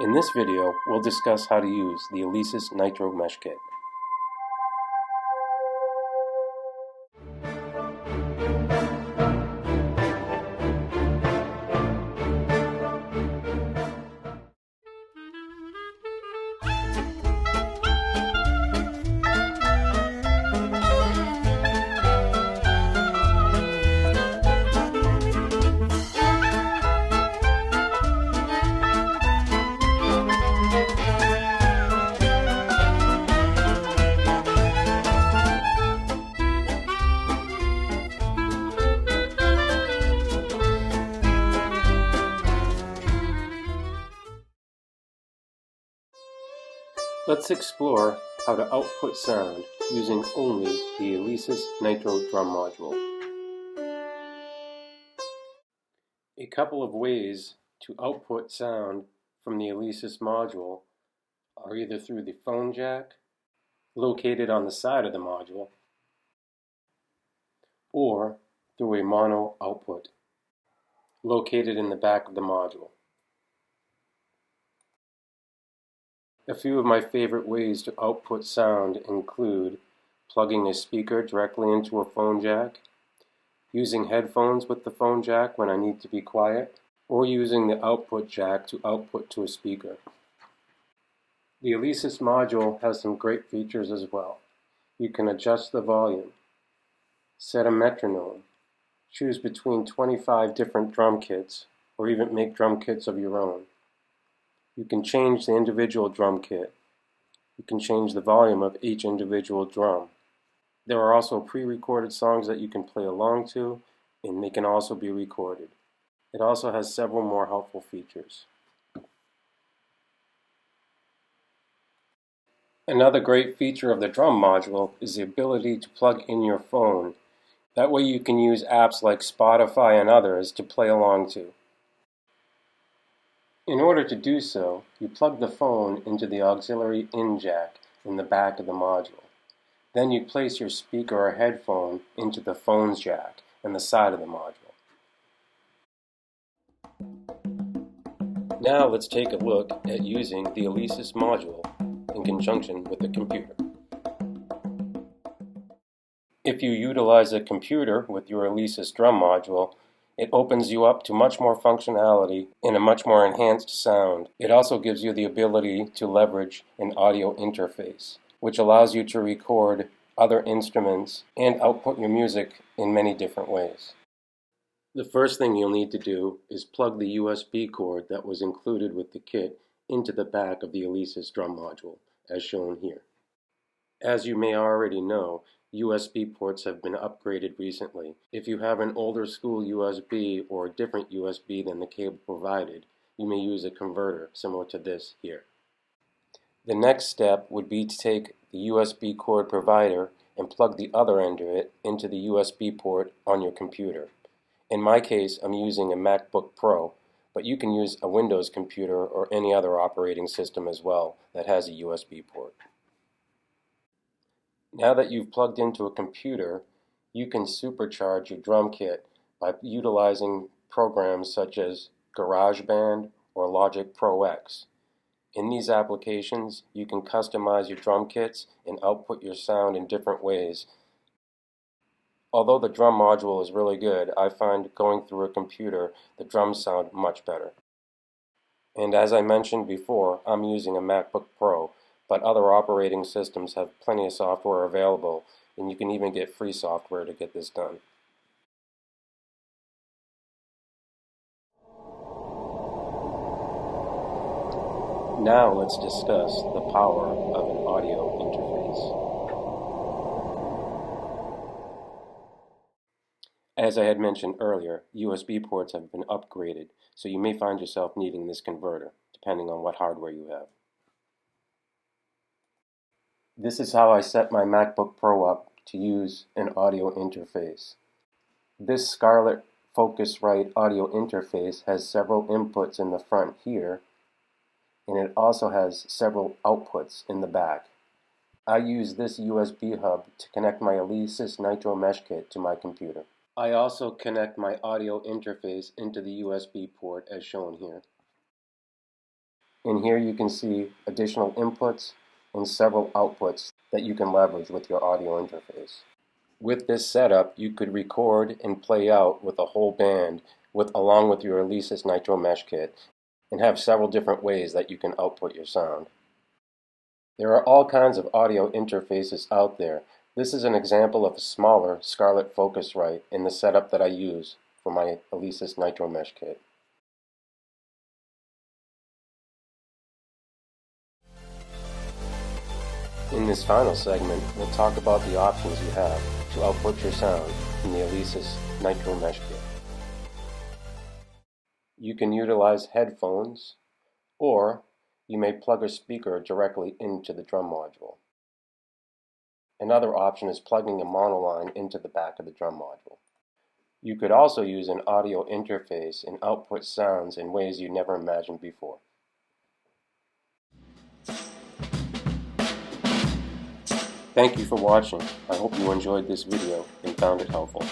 In this video, we'll discuss how to use the Alesis Nitro Mesh Kit. Let's explore how to output sound using only the Alesis Nitro Drum Module. A couple of ways to output sound from the Alesis module are either through the phone jack, located on the side of the module, or through a mono output, located in the back of the module. A few of my favorite ways to output sound include plugging a speaker directly into a phone jack, using headphones with the phone jack when I need to be quiet, or using the output jack to output to a speaker. The Alesis module has some great features as well. You can adjust the volume, set a metronome, choose between 25 different drum kits, or even make drum kits of your own. You can change the individual drum kit. You can change the volume of each individual drum. There are also pre-recorded songs that you can play along to, and they can also be recorded. It also has several more helpful features. Another great feature of the drum module is the ability to plug in your phone. That way you can use apps like Spotify and others to play along to. In order to do so, you plug the phone into the auxiliary in jack in the back of the module. Then you place your speaker or headphone into the phone's jack in the side of the module. Now let's take a look at using the Alesis module in conjunction with the computer. If you utilize a computer with your Alesis drum module, it opens you up to much more functionality and a much more enhanced sound. It also gives you the ability to leverage an audio interface, which allows you to record other instruments and output your music in many different ways. The first thing you'll need to do is plug the USB cord that was included with the kit into the back of the Alesis drum module, as shown here. As you may already know, USB ports have been upgraded recently. If you have an older school USB or a different USB than the cable provided, you may use a converter similar to this here. The next step would be to take the USB cord provider and plug the other end of it into the USB port on your computer. In my case, I'm using a MacBook Pro, but you can use a Windows computer or any other operating system as well that has a USB port. Now that you've plugged into a computer, you can supercharge your drum kit by utilizing programs such as GarageBand or Logic Pro X. In these applications, you can customize your drum kits and output your sound in different ways. Although the drum module is really good, I find going through a computer, the drums sound much better. And as I mentioned before, I'm using a MacBook Pro, but other operating systems have plenty of software available, and you can even get free software to get this done. Now let's discuss the power of an audio interface. As I had mentioned earlier, USB ports have been upgraded, so you may find yourself needing this converter, depending on what hardware you have. This is how I set my MacBook Pro up to use an audio interface. This Scarlett Focusrite audio interface has several inputs in the front here, and it also has several outputs in the back. I use this USB hub to connect my Alesis Nitro Mesh Kit to my computer. I also connect my audio interface into the USB port as shown here. In here you can see additional inputs and several outputs that you can leverage with your audio interface. With this setup, you could record and play out with a whole band along with your Alesis Nitro Mesh Kit, and have several different ways that you can output your sound. There are all kinds of audio interfaces out there. This is an example of a smaller Scarlett Focusrite in the setup that I use for my Alesis Nitro Mesh Kit. In this final segment, we'll talk about the options you have to output your sound in the Alesis Nitro Mesh Kit. You can utilize headphones, or you may plug a speaker directly into the drum module. Another option is plugging a monoline into the back of the drum module. You could also use an audio interface and output sounds in ways you never imagined before. Thank you for watching. I hope you enjoyed this video and found it helpful.